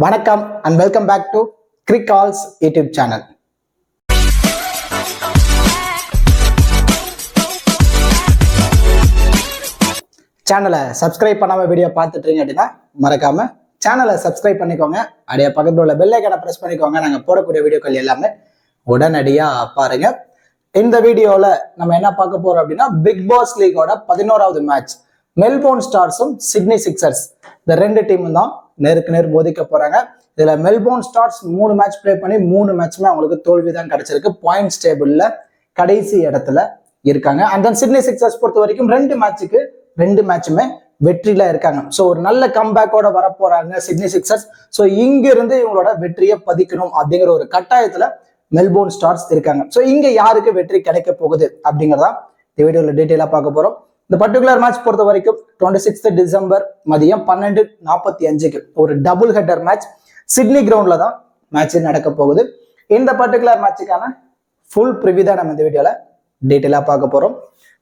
வணக்கம் and welcome back to Crickall's YouTube channel. சேனலை subscribe பண்ணாம வீடியோ பார்த்துட்டீங்க அப்படின்னா மறக்காம சேனலை சப்ஸ்கிரைப் பண்ணிக்கோங்க. அப்படியே பக்கத்தில் உள்ள பெல் ஐகானை பிரஸ் பண்ணிக்கோங்க. நாங்கள் போடக்கூடிய வீடியோக்கள் எல்லாமே உடனடியாக பாருங்க. இந்த வீடியோவில் நம்ம என்ன பார்க்க போறோம் அப்படின்னா பிக் பாஸ் லீகோட 11வது மேட்ச் மெல்போர்ன் ஸ்டார்ஸும் சிட்னி சிக்ஸர்ஸ் இந்த ரெண்டு டீமும் தான் நேருக்கு நேர் மோதிக்க போறாங்க. இதுல மெல்போர்ன் ஸ்டார்ஸ் 3 மேட்ச் பிளே பண்ணி 3 மேட்சுமே அவங்களுக்கு தோல்வி தான் கிடைச்சிருக்கு. பாயிண்ட்ஸ் டேபிள்ல கடைசி இடத்துல இருக்காங்க. அண்ட் தென் சிட்னி சிக்ஸர்ஸ் பொறுத்த வரைக்கும் 2 மேட்சுமே வெற்றியில இருக்காங்க. ஸோ ஒரு நல்ல கம்பேக்கோட வர போறாங்க சிட்னி சிக்ஸர்ஸ். ஸோ இங்க இருந்து இவங்களோட வெற்றியை பதிக்கணும் அப்படிங்கிற ஒரு கட்டாயத்துல மெல்போர்ன் ஸ்டார்ஸ் இருக்காங்க. ஸோ இங்க யாருக்கு வெற்றி கிடைக்க போகுது அப்படிங்கிறதா இந்த வீடியோல டீட்டெயிலா பார்க்க போறோம். இந்த பர்டிகுலர் மேட்ச் பொறுத்த வரைக்கும் 26 டிசம்பர் மதியம் 12:45 ஒரு டபுள் ஹெட்டர் மேட்ச் சிட்னி கிரவுண்ட்ல தான் மேட்ச் நடக்க போகுது. இந்த பர்டிகுலர் மேட்சுக்கான ஃபுல் ப்ரிவியூ தான் நம்ம இந்த வீடியோல டீட்டெயிலா பார்க்க போறோம்.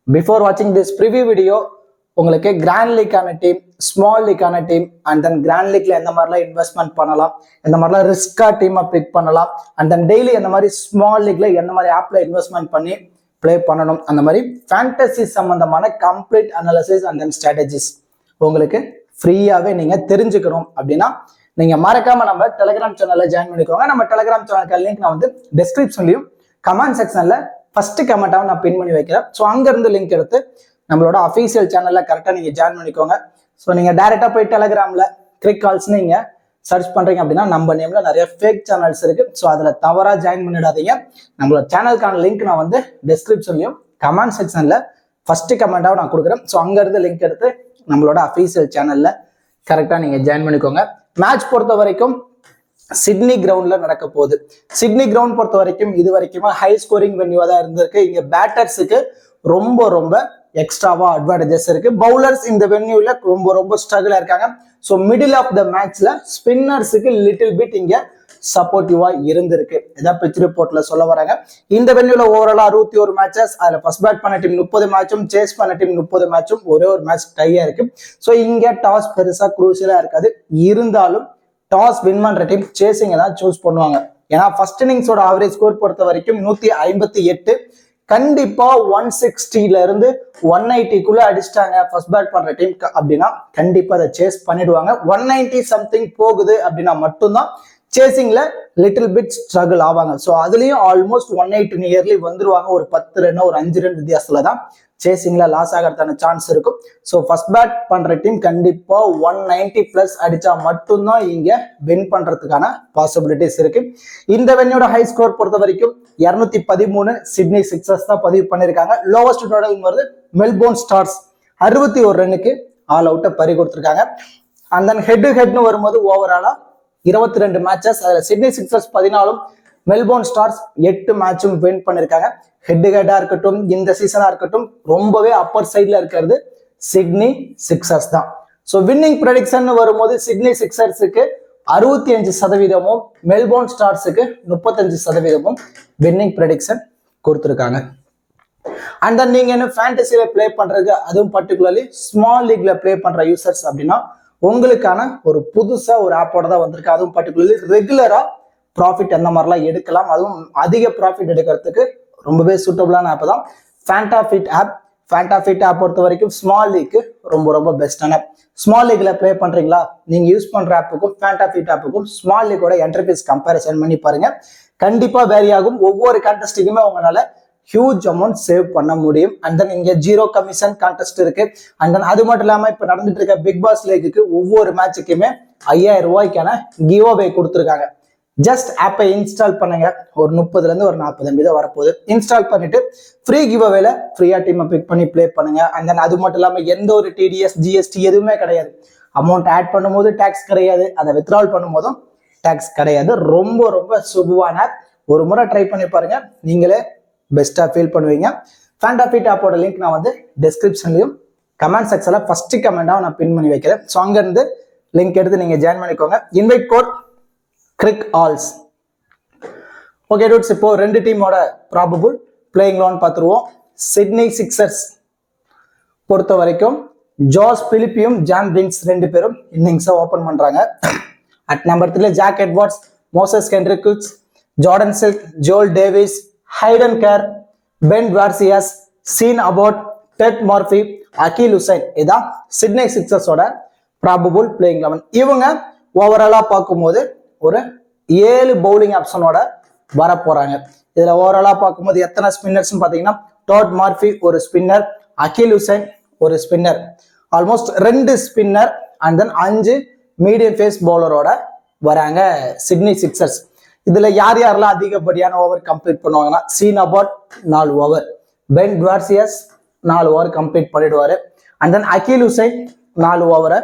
பிஃபோர் வாட்சிங் திஸ் ப்ரிவியூ வீடியோ உங்களுக்கு கிராண்ட் லீக்கான டீம், ஸ்மால் லீக்கான டீம் அண்ட் தென் கிராண்ட் லீக்ல எந்த மாதிரிலாம் இன்வெஸ்ட்மெண்ட் பண்ணலாம், எந்த மாதிரிலாம் ரிஸ்கா டீமை பிக் பண்ணலாம் அண்ட் தென் டெய்லி எந்த மாதிரி ஸ்மால் லீக்ல எந்த மாதிரி ஆப்ல இன்வெஸ்ட்மெண்ட் பண்ணி பிளே பண்ணணும், அந்த மாதிரி ஃபேண்டசி சம்பந்தமான complete analysis and then strategies உங்களுக்கு ஃப்ரீயாவே நீங்க தெரிஞ்சுக்கணும் அப்படின்னா நீங்க மறக்காம நம்ம டெலிகிராம் சேனல்ல ஜாயின் பண்ணிக்கோங்க. நம்ம டெலிகிராம் சேனலுக்கு லிங்க் நான் வந்து டிஸ்கிரிப்ஷன்லயும் கமெண்ட் செக்ஷன்ல ஃபர்ஸ்ட் கமெண்டாவும் நான் பின் பண்ணி வைக்கிறேன். ஸோ அங்க இருந்து லிங்க் எடுத்து நம்மளோட அஃபீஷியல் சேனல்ல கரெக்டா நீங்க ஜாயின் பண்ணிக்கோங்க. ஸோ நீங்க டைரக்டா போய் டெலிகிராம்ல கிரிக்கால்ஸ் நீங்க சர்ச் பண்றீங்க அப்படின்னா நம்ம நேம்ல நிறைய ஃபேக் சேனல்ஸ் இருக்கு. ஸோ அதுல தவறா ஜாயின் பண்ணிடாதீங்க. நம்மளோட சேனலுக்கான லிங்க் நான் வந்து டிஸ்கிரிப்ஷன்லயும் கமெண்ட் செக்ஷன்ல ஃபர்ஸ்ட் கமெண்டாவும் நான் கொடுக்குறேன். ஸோ அங்க இருந்து லிங்க் எடுத்து நம்மளோட அஃபீஷியல் சேனல்ல கரெக்டா நீங்க ஜாயின் பண்ணிக்கோங்க. மேட்ச் பொறுத்த வரைக்கும் சிட்னி கிரவுண்ட்ல நடக்க போகுது. சிட்னி கிரவுண்ட் பொறுத்த வரைக்கும் இது வரைக்குமே ஹை ஸ்கோரிங் வென்யூவா தான் இருந்திருக்கு. இங்க பேட்டர்ஸுக்கு ரொம்ப எக்ஸ்ட்ராவா அட்வான்டேஜஸ் இருக்கு. பவுலர்ஸ் இந்த வென்யூல ரொம்ப ஸ்ட்ரகிளா இருக்காங்க. ஸோ மிடில் ஆஃப் த மேட்ச்ல ஸ்பின்னர்ஸுக்கு லிட்டில் பிட் இங்க சப்போர்ட்டிவா இருந்திருக்கு. இதான் பிச் ரிப்போர்ட்ல சொல்ல வராங்க. இந்த வென்யூல ஓவராலா 61 மேட்சஸ், அதுல ஃபர்ஸ்ட் பேட் பண்ண டீம் 30 மேட்சும், சேஸ் பண்ண டீம் 30 மேட்சும், ஒரே ஒரு மேட்ச் டையா இருக்கு. ஸோ இங்க டாஸ் பெருசா குரூசியலா இருக்காது. இருந்தாலும் டாஸ் வின் பண்ற டீம் சேசிங் தான் சூஸ் பண்ணுவாங்க. ஏன்னா ஃபர்ஸ்ட் இன்னிங்ஸோட ஆவரேஜ் ஸ்கோர் பொறுத்த வரைக்கும் 158. கண்டிப்பா 160ல இருந்து 180க்குள்ள அடிச்சிட்டாங்க ஃபர்ஸ்ட் பேட் பண்ற டீம் அப்படின்னா கண்டிப்பா அதை சேஸ் பண்ணிடுவாங்க. 190 சம்திங் போகுது அப்படின்னா மட்டும்தான் சேசிங்ல லிட்டில் பிட் ஸ்ட்ரகிள் ஆவாங்க. ஸோ அதுலயும் ஆல்மோஸ்ட் 180 நியர்லி வந்துருவாங்க. ஒரு 10 ரன் ஒரு 5 ரன் வித்தியாசத்துல தான் சேசிங்ல லாஸ் ஆகிறதுக்கான சான்ஸ் இருக்கும். ஸோ ஃபர்ஸ்ட் பேட் பண்ற டீம் கண்டிப்பா 190 பிளஸ் அடிச்சா மட்டும்தான் இங்க வின் பண்றதுக்கான பாசிபிலிட்டிஸ் இருக்கு. இந்த வென்யூட ஹை ஸ்கோர் பொறுத்த வரைக்கும் 213 சிட்னி சிக்ஸர்ஸ் தான் பதிவு பண்ணிருக்காங்க. லோவஸ்ட் டோட்டல் வருது மெல்போர்ன் ஸ்டார்ஸ் 61 ரன்னுக்கு ஆல் அவுட்டை பறி கொடுத்துருக்காங்க. அண்ட் தென் ஹெட்னு வரும்போது ஓவராலா 22 மேட்சஸ், அதுல சிட்னி சிக்ஸர்ஸ் 14, மெல்போர்ன் ஸ்டார்ஸ் 8 மேட்சும் வின் பண்ணிருக்காங்க. ஹெட்டா இருக்கட்டும், இந்த சீசனா இருக்கட்டும், ரொம்பவே அப்பர் சைட்ல இருக்கிறது சிட்னி சிக்ஸர்ஸ் தான். ஸோ வின்னிங் ப்ரெடிக்ஷன் வரும்போது சிட்னி சிக்ஸர்ஸுக்கு 65%, மெல்போர்ன் ஸ்டார்ஸுக்கு 35% வின்னிங் ப்ரெடிக்ஷன் கொடுத்துருக்காங்க. அண்ட் தென் நீங்க என்ன ஃபேண்டசியில பிளே பண்றது, அதுவும் பர்டிகுலர்லி ஸ்மால் லீக்ல பிளே பண்ற யூசர்ஸ் அப்படின்னா உங்களுக்கான ஒரு புதுசா ஒரு ஆப்போட தான் வந்திருக்கு. அதுவும் பர்டிகுலர்லி ரெகுலரா ப்ராஃபிட் எந்த மாதிரிலாம் எடுக்கலாம், அதுவும் அதிக ப்ராஃபிட் எடுக்கிறதுக்கு ரொம்பவே சூட்டபிளான ஆப் தான் ஃபேண்டாஃபிட் ஆப். ஃபேண்டாஃபிட் ஆப் பொறுத்த வரைக்கும் ஸ்மால் லீக்கு ரொம்ப பெஸ்டான ஆப். ஸ்மால் லீக்ல பிளே பண்றீங்களா, நீங்க யூஸ் பண்ற ஆப்புக்கும் ஃபேண்டாஃபிட் ஆப்புக்கும் ஸ்மால் லீக்கோட என்டர்பிரைஸ் கம்பேரிசன் பண்ணி பாருங்க. கண்டிப்பா வேரி ஆகும். ஒவ்வொரு கான்டெஸ்ட்டுக்குமே உங்களால ஹியூஜ் அமௌண்ட் சேவ் பண்ண முடியும். அண்ட் தென் இங்க 0 கமிஷன் கான்டெஸ்ட் இருக்கு. அண்ட் தென் அது மட்டும் இல்லாம இப்ப நடந்துட்டு இருக்க பிக் பாஸ் லீக்குக்கு ஒவ்வொரு மேட்சுக்குமே 5000 ரூபாய்க்கான கிவ் அவே கொடுத்துருக்காங்க. ஜஸ்ட் ஆப்பை இன்ஸ்டால் பண்ணுங்க. ஒரு 30ல இருந்து ஒரு 40 MB தான் வரப்போகுது. இன்ஸ்டால் பண்ணிட்டு ஃப்ரீ கிவ் அவேல ஃப்ரீயா டீமை பிக் பண்ணி பிளே பண்ணுங்க. அண்ட் தென் அது மட்டும் இல்லாம எந்த ஒரு TDS GST எதுவுமே கிடையாது. அமௌண்ட் ஆட் பண்ணும்போது டேக்ஸ் கிடையாது, அதை வித்ட்ரால் பண்ணும் போதும் டேக்ஸ் கிடையாது. ரொம்ப சுபுவான ஆப். ஒரு முறை ட்ரை பண்ணி பாருங்க, நீங்களே பெஸ்டா ஃபீல் பண்ணுவீங்க. ஃபேண்டாஃபிட் ஆப்போட லிங்க் நான் வந்து டிஸ்கிரிப்ஷன்லயும் கமெண்ட் செக்ஷன்ல ஃபர்ஸ்ட் கமெண்டாவும் நான் பின் பண்ணி வைக்கிறேன். ஸோ அங்க இருந்து லிங்க் எடுத்து நீங்க ஜாயின் பண்ணிக்கோங்க. Invite code Crickall's. Okay dudes, இப்போ 2 டீமோட ப்ராபபிள் பிளேயிங் லோன் பார்த்துருவோம். சிட்னி சிக்ஸர்ஸ் பொறுத்த வரைக்கும் ஜாஸ் பிலிப்பியும் ஜான் விங்ஸ் 2 பேரும் இன்னிங்ஸை ஓப்பன் பண்றாங்க. At number 3, Jack Edwards, Moses Hendricks, Jordan Silk, Joel Davis, Hayden Kerr, Ben Garcias, Sean Abbott, Ted Murphy, Akil Hussain. இதான் Sydney சிக்ஸர்ஸோட probable playing 11. இவங்க ஓவராலா பார்க்கும்போது ஒரு 7 பவுலிங் ஆப்ஷனோட வர போறாங்க. இதுல ஓவராலா பார்க்கும்போது எத்தனை ஸ்பின்னர்ஸ் பாத்தீங்கன்னா டாட் மார்ஃபி ஒரு ஸ்பின்னர், அகில் ஹுசைன் ஒரு spinner, almost 2 spinner and then 5 medium pace பவுலரோட வராங்க சிட்னி சிக்ஸர்ஸ். இதுல யார் யாரெல்லாம் அதிகப்படியான ஓவர் கம்ப்ளீட் பண்ணுவாங்கன்னா Sean Abbott 4 over, Ben Dwarshuis 4 over complete பண்ணிடுவாரு, அண்ட் தென் அகில் ஹுசைன் 4 ஓவரை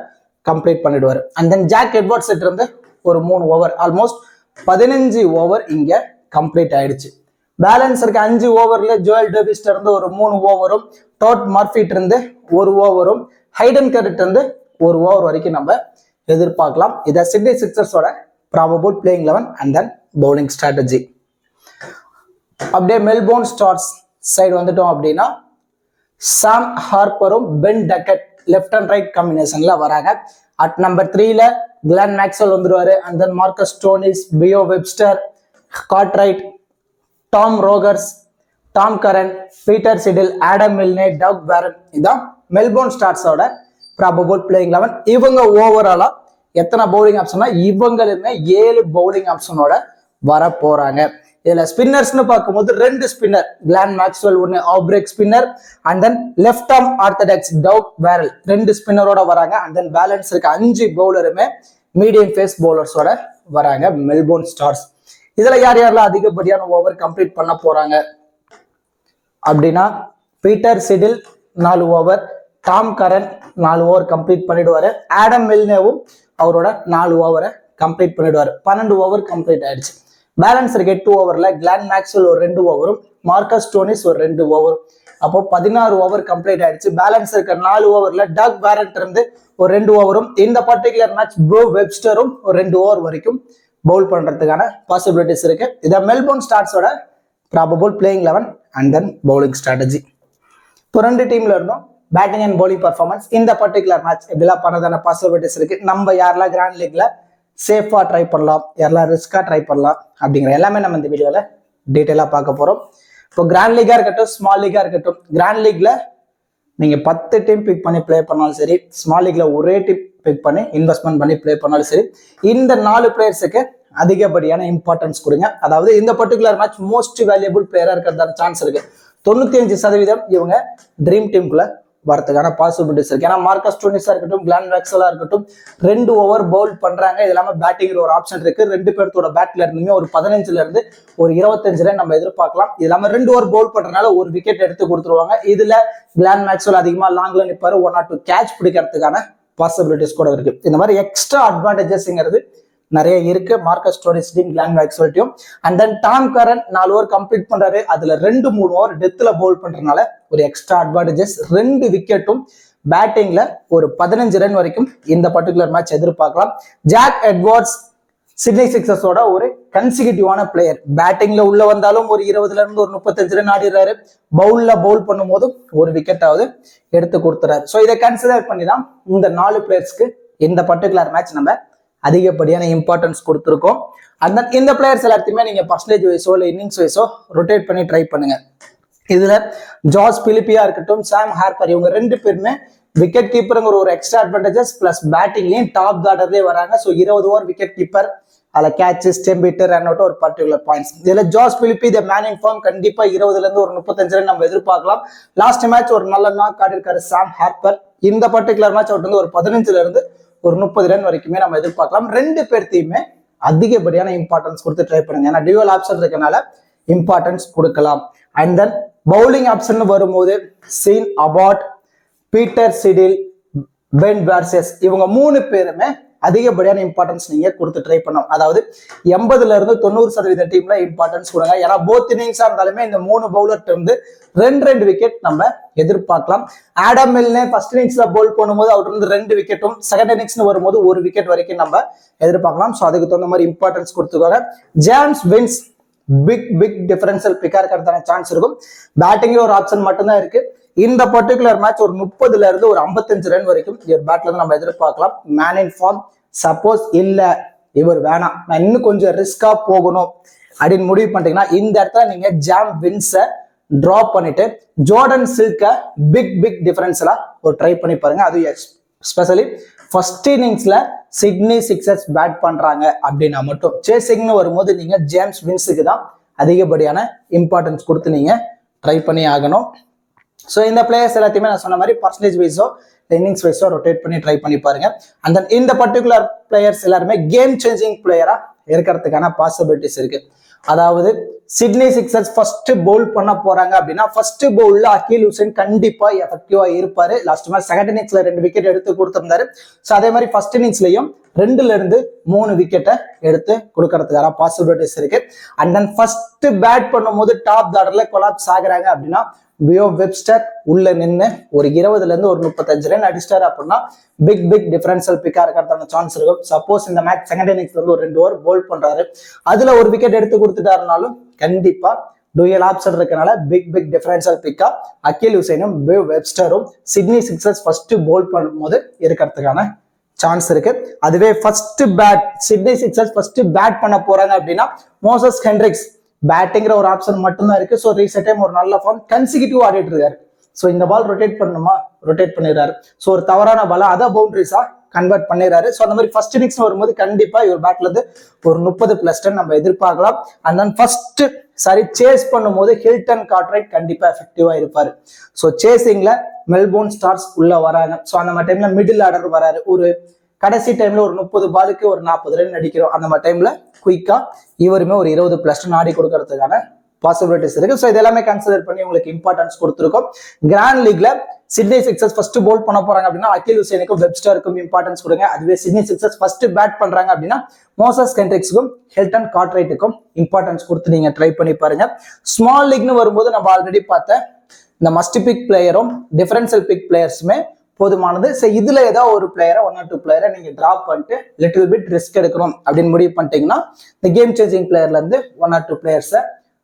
கம்ப்ளீட் பண்ணிடுவாரு, அண்ட் தென் ஜாக் எட்வர்ட்ஸ் இருந்து ஒரு 3 ஓவர், ஆல்மோஸ்ட் 15 ஓவர் இங்க கம்ப்ளீட் ஆயிடுச்சு. பேலன்ஸ் இருக்க 5 ஓவர்ல ஜோயல் டேவிஸ்ல இருந்து ஒரு 3 ஓவரும், டாட் மார்ஃபிட் இருந்து 1 ஓவரும், ஹைடன் கெர்ட் இருந்து 1 ஓவர் வரைக்கும் நம்ம எதிர்பார்க்கலாம். இதை சிட்னி சிக்ஸர்ஸோட probable playing 11 and then bowling strategy. அப்படியே மெல்போர்ன் ஸ்டார்ஸ் சைடு வந்துட்டோம் அப்படின்னா சாம் ஹார்ப்பரும் Ben Duckett left and right காம்பினேஷன்ல வராங்க. அட் நம்பர் 3ல கிளான் மேக்ஸ்வெல் வந்துருவாரு, and then Marcus Stoinis, Beau Webster, Cartwright, Tom Rogers, Tom Curran, Peter Siddle, Adam Milne, Doug Barron. இதான் Melbourne ஸ்டார்ஸோட probable playing 11. இவங்க ஓவராலா எத்தனை பவுலிங் ஆப்ஷன்னா இவங்களுமே 7 பவுலிங் ஆப்ஷனோட வர போறாங்க. இதுல ஸ்பின்னர்ஸ்னு பார்க்கும்போது 2 ஸ்பின்னர், Glenn Maxwell 1 off break spinner, and then left arm orthodox டக் பேரல் 2 ஸ்பின்னரோட வராங்க, அண்ட் தென் பேலன்ஸ் இருக்க 5 பவுலருமே மீடியம் ஃபேஸ் பவுலர்ஸோட வராங்க மெல்போர்ன் ஸ்டார்ஸ். இதுல யார் யாரெல்லாம் அதிகப்படியான ஓவர் கம்ப்ளீட் பண்ண போறாங்க அப்படின்னா Peter Siddle 4 over, Tom Curran 4 over complete பண்ணிடுவாரு, ஆடம் மில்னேவும் அவரோட 4 ஓவரை கம்ப்ளீட் பண்ணிடுவாரு. 12 ஓவர் கம்ப்ளீட் ஆயிடுச்சு. பேலன்ஸ் இருக்க 8 ஓவர்ல கிளான் மேக்ஸ்வெல் ஒரு 2 ஓவரும், மார்க்கஸ் ஸ்டோனிஸ் ஒரு 2 ஓவரும், அப்போ 16 ஓவர் கம்ப்ளீட் ஆயிடுச்சு. பேலன்ஸ் இருக்க 4 ஓவர்ல டக் பேரண்ட் இருந்து ஒரு 2 ஓவரும், இந்த பர்டிகுலர் மேட்ச் ப்ரோ வெப்ஸ்டரும் ஒரு 2 ஓவர் வரைக்கும் பவுல் பண்றதுக்கான பாசிபிலிட்டிஸ் இருக்கு. இதை மெல்போர்ன் ஸ்டார்ஸோட probable playing 11 and then bowling strategy. இப்போ 2 டீம்ல இருந்தோம் பேட்டிங் அண்ட் பவுலிங் பர்ஃபார்மன்ஸ். இந்த பர்டிகுலர் மேட்ச் எப்படிலாம் பண்ணதான பாசிபிலிட்டிஸ் இருக்கு, நம்ம யாரெல்லாம் கிராண்ட் லீக்ல சேஃபா ட்ரை பண்ணலாம், யாரெல்லாம் ரிஸ்கா ட்ரை பண்ணலாம் அப்படிங்கிற எல்லாமே நம்ம இந்த வீடியோல டீட்டெயிலா பார்க்க போறோம். இப்போ கிராண்ட் லீகா இருக்கட்டும், ஸ்மால் லீகா இருக்கட்டும், கிராண்ட் லீக்ல நீங்க 10 டீம் பிக் பண்ணி பிளே பண்ணாலும் சரி, ஸ்மால் லீக்ல ஒரே டீம் பிக் பண்ணி இன்வெஸ்ட்மெண்ட் பண்ணி பிளே பண்ணாலும் சரி, இந்த 4 பிளேயர்ஸுக்கு அதிகப்படியான இம்பார்ட்டன்ஸ் கொடுங்க. அதாவது இந்த பர்டிகுலர் மேட்ச் மோஸ்ட் வேல்யூபிள் பிளேயரா இருக்கிறதான சான்ஸ் இருக்கு. 95% இவங்க ட்ரீம் டீமுக்குள்ள வரதுக்கான பாசிபிலிட்டிஸ் இருக்கு. ஏன்னா மார்க்கஸ் ஸ்டோனிஸா இருக்கட்டும், கிளான் மேக்ஸ்வெல்லா இருக்கட்டும் 2 ஓவர் பவுல் பண்றாங்க. இது இல்லாம பேட்டிங் ஒரு ஆப்ஷன் இருக்கு. 2 பேர்த்தோட பேட்ல இருந்துமே ஒரு 15ல இருந்து ஒரு 25 ரன் நம்ம எதிர்பார்க்கலாம். இது இல்லாம 2 ஓவர் பவுல் பண்றதுனால ஒரு விக்கெட் எடுத்து கொடுத்துருவாங்க. இதுல கிளான் மேக்ஸ்வெல் அதிகமா லாங்ல நிப்பாரு, 1 or 2 கேட்ச் பிடிக்கிறதுக்கான பாசிபிலிட்டிஸ் கூட இருக்கு. இந்த மாதிரி எக்ஸ்ட்ரா அட்வான்டேஜஸ்ங்கிறது நிறைய இருக்கு Marcus Stoinis team, Glenn Maxwell. And then Tom Curran 4 over complete பண்றாரு. அதுல 2-3 ஓவர் டெத்ல பவுல் பண்றதுனால ஒரு எக்ஸ்ட்ரா அட்வான்டேஜஸ். 2 விக்கெட்டும் பேட்டிங்ல ஒரு 15 ரன் வரைக்கும் இந்த பர்டிகுலர் மேட்ச் எதிர்பார்க்கலாம். ஜாக் எட்வர்ட்ஸ் சிட்னி சிக்ஸர்ஸோட ஒரு கன்சிக்யூட்டிவான பிளேயர். பேட்டிங்ல உள்ள வந்தாலும் ஒரு 20ல இருந்து ஒரு 35 ரன் ஆடிடுறாரு. பவுல்ல பவுல் பண்ணும் போதும் ஒரு விக்கெட்டாவது எடுத்து கொடுத்துறாரு. ஸோ இதை கன்சிடர் பண்ணி தான் இந்த 4 பிளேயர்ஸ்க்கு இந்த பர்டிகுலர் மேட்ச் நம்ம அதிகப்படியான இம்பார்ட்டன்ஸ் கொடுத்துருக்கோம். அந்த இந்த பிளேயர்ஸ் எல்லாத்தையுமே நீங்க பர்சன்டேஜ் வைஸோ இல்லை இன்னிங்ஸ் வைஸோ ரொட்டேட் பண்ணி ட்ரை பண்ணுங்க. இதுல ஜாஸ் பிலிப்பியா இருக்கட்டும், சாம் ஹார்ப்பர், இவங்க 2 பேருமே விக்கெட் கீப்பருங்கிற ஒரு எக்ஸ்ட்ரா அட்வான்டேஜஸ் பிளஸ் பேட்டிங்லயும் டாப் ஆர்டர்லயே வராங்க. ஸோ 20 ஓவர் விக்கெட் கீப்பர், அதில் catch, stump hitter, run out ஒரு பர்டிகுலர் பாயிண்ட்ஸ். இதுல ஜாஸ் பிலிப்பி த மேன் இன் ஃபார்ம், கண்டிப்பா 20ல இருந்து ஒரு 35 ரன் நம்ம எதிர்பார்க்கலாம். லாஸ்ட் மேட்ச் ஒரு நல்ல நாக் ஆடி இருக்காரு சாம் ஹார்ப்பர். இந்த பர்டிகுலர் மேட்ச் அவர் வந்து ஒரு 15ல இருந்து ஒரு 30 ரன் வரைக்குமே நம்ம எதிர்பார்க்கலாம். 2 பேர்த்தையுமே அதிகப்படியான இம்பார்ட்டன்ஸ் கொடுத்து ட்ரை பண்ணுங்க. ஏன்னா டியூவல் ஆப்ஷன் இருக்கனால இம்பார்ட்டன்ஸ் கொடுக்கலாம். அண்ட் தென் பவுலிங் ஆப்ஷன் வரும்போது Sean Abbott, Peter Siddle, Ben Dwarshuis, இவங்க 3 பேருமே அதிகப்படியான இம்பார்ட்டன்ஸ் நீங்க கொடுத்து ட்ரை பண்ணணும். அதாவது 80ல இருந்து 90% டீம்ல இம்பார்ட்டன்ஸ் கொடுங்க. ஏன்னா போத் இன்னிங்ஸா இருந்தாலுமே இந்த 3 பவுலர் இருந்து 2 விக்கெட் நம்ம எதிர்பார்க்கலாம். ஆடம் மில்னே ஃபர்ஸ்ட் இன்னிங்ஸ்ல பவுல் பண்ணும்போது அவர் இருந்து 2 விக்கெட்டும், செகண்ட் இன்னிங்ஸ்னு வரும்போது 1 விக்கெட் வரைக்கும் நம்ம எதிர்பார்க்கலாம். ஸோ அதுக்கு தகுந்த மாதிரி இம்பார்ட்டன்ஸ் கொடுத்துக்கோங்க. ஜேம்ஸ் வின்ஸ் பிக் டிஃபரன்ஷியல் பிக்கா இருக்கிறதான சான்ஸ் இருக்கும். பேட்டிங்ல ஒரு ஆப்ஷன் மட்டும்தான் இருக்கு. இந்த பர்டிகுலர் மேட்ச் ஒரு 30ல இருந்து ஒரு 55 ரன் வரைக்கும் பேட்ல இருந்து நம்ம எதிர்பார்க்கலாம். Man in form. சப்போஸ் இல்ல இவர் வேணாம், நான் இன்னும் கொஞ்சம் ரிஸ்கா போகணும் அப்படின்னு முடிவு பண்ணிட்டீங்கன்னா இந்த இடத்துல நீங்க ஜாம் வின்ஸை டிராப் பண்ணிட்டு ஜோர்டன் சில்க பிக் டிஃபரன்ஸ்ல ஒரு ட்ரை பண்ணி பாருங்க. அது எஸ்பெஷலி ஃபர்ஸ்ட் இன்னிங்ஸ்ல சிட்னி சிக்ஸர்ஸ் பேட் பண்றாங்க அப்படின்னா மட்டும் சேசிங்னு வரும்போது நீங்க ஜேம்ஸ் வின்ஸுக்கு தான் அதிகப்படியான இம்பார்ட்டன்ஸ் கொடுத்து நீங்க ட்ரை பண்ணி ஆகணும். ஸோ இந்த பிளேயர்ஸ் எல்லாத்தையுமே நான் சொன்ன மாதிரி பர்சன்டேஜ் வைஸோ இன்னிங்ஸ் வைஸோ ரொட்டேட் பண்ணி ட்ரை பண்ணி பாருங்க. அண்ட் தென் இந்த பர்டிகுலர் பிளேயர்ஸ் எல்லாருமே கேம் சேஞ்சிங் பிளேயரா இருக்கிறதுக்கான பாசிபிலிட்டிஸ் இருக்கு. அதாவது சிட்னி சிக்ஸர்ஸ் ஃபர்ஸ்ட் பவுல் பண்ண போறாங்க அப்படின்னா ஃபர்ஸ்ட் பவுல்ல அகீல் ஹுசைன் கண்டிப்பா எஃபெக்டிவா இருப்பாரு. லாஸ்ட் மேட்ச் செகண்ட் இன்னிங்ஸ்ல 2 விக்கெட் எடுத்து கொடுத்திருந்தாரு. ஸோ அதே மாதிரி ஃபர்ஸ்ட் இன்னிங்ஸ்லயும் 2ல இருந்து 3 விக்கெட்டை எடுத்து கொடுக்கறதுக்கான பாசிபிலிட்டிஸ் இருக்கு. அண்ட் தென் ஃபர்ஸ்ட் பேட் பண்ணும்போது டாப் ஆர்டர்ல கொலாப்ஸ் ஆகுறாங்க அப்படின்னா வியோ வெப்ஸ்டர் உள்ள நின்று ஒரு 20ல இருந்து ஒரு 35 ரன் அடிச்சிட்டாரு அப்படின்னா பிக் டிஃபரன்ஷியல் பிக்கா இருக்கிறதான சான்ஸ் இருக்கும். சப்போஸ் இந்த மேட்ச் செகண்ட் இன்னிங்ஸ்ல இருந்து ஒரு 2 ஓவர் போல் பண்றாரு, அதுல ஒரு விக்கெட் எடுத்து கொடுத்துட்டாருனாலும் கண்டிப்பா டூயல் ஆப்ஷன் இருக்கனால பிக் டிஃபரன்ஷியல் பிக்கா அகீல் ஹுசைனும் வியோ வெப்ஸ்டரும் சிட்னி சிக்ஸர்ஸ் ஃபர்ஸ்ட் போல் பண்ணும்போது இருக்கிறதுக்கான சான்ஸ் இருக்கு. அதுவே first bat Sydney Sixers first bat பண்ண போறாங்க அப்படின்னா மோசஸ் ஹென்ட்ரிக்ஸ் பேட்டிங்கிற ஒரு ஆப்ஷன் மட்டும்தான் இருக்கு. ஸோ ரீசெண்ட் டைம் ஒரு நல்ல ஃபார்ம் கன்சிக்யூட்டிவ் ஆடிட்டு இருக்காரு. ஸோ இந்த பால் ரொட்டேட் பண்ணணுமா, ரொட்டேட் பண்ணிடுறாரு. ஸோ ஒரு தவறான பால அதை பவுண்டரிஸா கன்வெர்ட் பண்ணிடுறாரு. ஸோ அந்த மாதிரி ஃபர்ஸ்ட் இன்னிங்ஸ் வரும்போது கண்டிப்பா இவர் பேட்ல இருந்து ஒரு 30+ ரன் நம்ம எதிர்பார்க்கலாம். அண்ட் தென் ஃபர்ஸ்ட் சேஸ் பண்ணும்போது ஹில்டன் கார்ட்ரைட் கண்டிப்பா எஃபெக்டிவா இருப்பாரு. ஸோ சேசிங்ல மெல்போர்ன் ஸ்டார்ஸ் உள்ள வராங்க. ஸோ அந்த மாதிரி டைம்ல மிடில் ஆர்டர் வராரு. ஒரு கடைசி டைம்ல ஒரு 30 பாலுக்கு ஒரு 40 ரன் அடிக்கிறோம். அந்த மாதிரி டைம்ல குயிக்கா இவருமே ஒரு 20+ ரன் ஆடி கொடுக்கறதுக்கான பாசிபிலிட்டிஸ் இருக்கு. ஸோ இதெல்லாமே கன்சிடர் பண்ணி உங்களுக்கு இம்பார்ட்டன்ஸ் கொடுத்துருக்கோம். கிராண்ட் லீக்ல சிட்னி சிக்ஸர்ஸ் ஃபர்ஸ்ட் போல் பண்ண போறாங்க அப்படின்னா அகீல் ஹுசைனுக்கும் வெப்ஸ்டருக்கும் இம்பார்ட்டன்ஸ் கொடுங்க. அதுவே சிட்னி சிக்ஸர்ஸ் ஃபர்ஸ்ட் பேட் பண்றாங்க அப்படின்னா மோசஸ் ஹென்ட்ரிக்ஸுக்கும் ஹில்டன் கார்ட்ரைட்டுக்கும் இம்பார்ட்டன்ஸ் கொடுத்து நீங்க ட்ரை பண்ணி பாருங்க. ஸ்மால் லீக்னு வரும்போது நம்ம ஆல்ரெடி பார்த்த இந்த மஸ்ட் பிக் பிளேயரும் டிஃபரன்ஷியல் பிக் பிளேயர்ஸுமே போதுமானது. ஸோ இதுல ஏதாவது ஒரு பிளேயரை 1 or 2 பிளேயரை நீங்க டிராப் பண்ணிட்டு லிட்டில் பிட் ரிஸ்க் எடுக்கணும் அப்படின்னு முடிவு பண்ணிட்டீங்கன்னா இந்த கேம் சேஞ்சிங் பிளேயர்ல இருந்து 1 or 2 பிளேயர்ஸை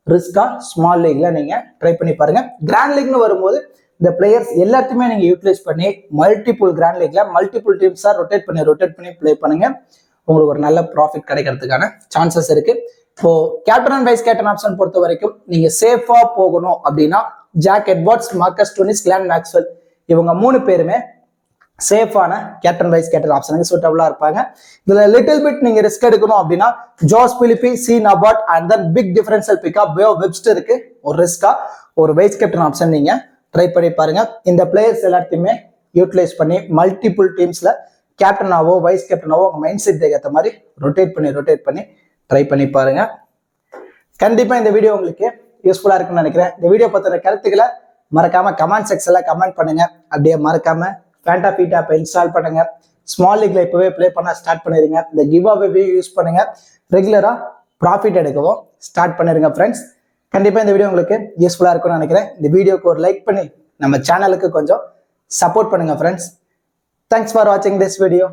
ரிஸ்கா ஸ்மால் லீக்ல நீங்க ட்ரை பண்ணி பாருங்க. கிராண்ட் லீக்னு வரும்போது இந்த பிளேயர்ஸ் எல்லாத்தையுமே நீங்க யூட்டிலைஸ் பண்ணி மல்டிபிள் கிராண்ட் லீக்ல மல்டிபிள் டீம்ஸா ரொட்டேட் பண்ணி பிளே பண்ணுங்க. உங்களுக்கு ஒரு நல்ல ப்ராஃபிட் கிடைக்கிறதுக்கான சான்சஸ் இருக்கு. இப்போ captain and vice captain option பொறுத்த வரைக்கும் நீங்க சேஃபா போகணும் அப்படின்னா Jack Edwards, Marcus Stoinis, Glenn Maxwell இவங்க 3 பேருமே சேஃபான கேப்டன் வைஸ் கேப்டன் ஆப்ஷனுக்கு சூட்டபிளா இருப்பாங்க. இதுல லிட்டில் பிட் நீங்க ரிஸ்க் எடுக்கணும் அப்படின்னா Josh Philippe, Sean Abbott and then pick differential பிக்கா வியோ வெப்ஸ்டருக்கு ஒரு ரிஸ்கா ஒரு வைஸ் கேப்டன் ஆப்ஷன் நீங்க ட்ரை பண்ணி பாருங்க. இந்த பிளேயர்ஸ் எல்லாத்தையுமே யூட்டிலைஸ் பண்ணி மல்டிபிள் டீம்ஸ்ல கேப்டனாவோ வைஸ் கேப்டனாவோ உங்க மைண்ட் செட் ஏற்ற மாதிரி ரொட்டேட் பண்ணி ட்ரை பண்ணி பாருங்க. கண்டிப்பா இந்த வீடியோ உங்களுக்கு யூஸ்ஃபுல்லா இருக்குன்னு நினைக்கிறேன். இந்த வீடியோ பத்தின கருத்துக்களை மறக்காம கமெண்ட் செக்ஷன்ல கமெண்ட் பண்ணுங்க. அப்படியே மறக்காம ஃபேண்டாஃபீட் ஆப்பை இன்ஸ்டால் பண்ணுங்க. ஸ்மால் லீக்ல இப்பவே ப்ளே பண்ண ஸ்டார்ட் பண்ணிருங்க. இந்த கிவ் அவே யூஸ் பண்ணுங்க. ரெகுலரா ப்ராஃபிட் எடுக்கவும் ஸ்டார்ட் பண்ணிருங்க ஃப்ரெண்ட்ஸ். கண்டிப்பா இந்த வீடியோ உங்களுக்கு யூஸ்ஃபுல்லா இருக்கும்னு நினைக்கிறேன். இந்த வீடியோக்கு ஒரு லைக் பண்ணி நம்ம சேனலுக்கு கொஞ்சம் சப்போர்ட் பண்ணுங்க ஃப்ரெண்ட்ஸ். தேங்க்ஸ் ஃபார் வாட்சிங் திஸ் வீடியோ.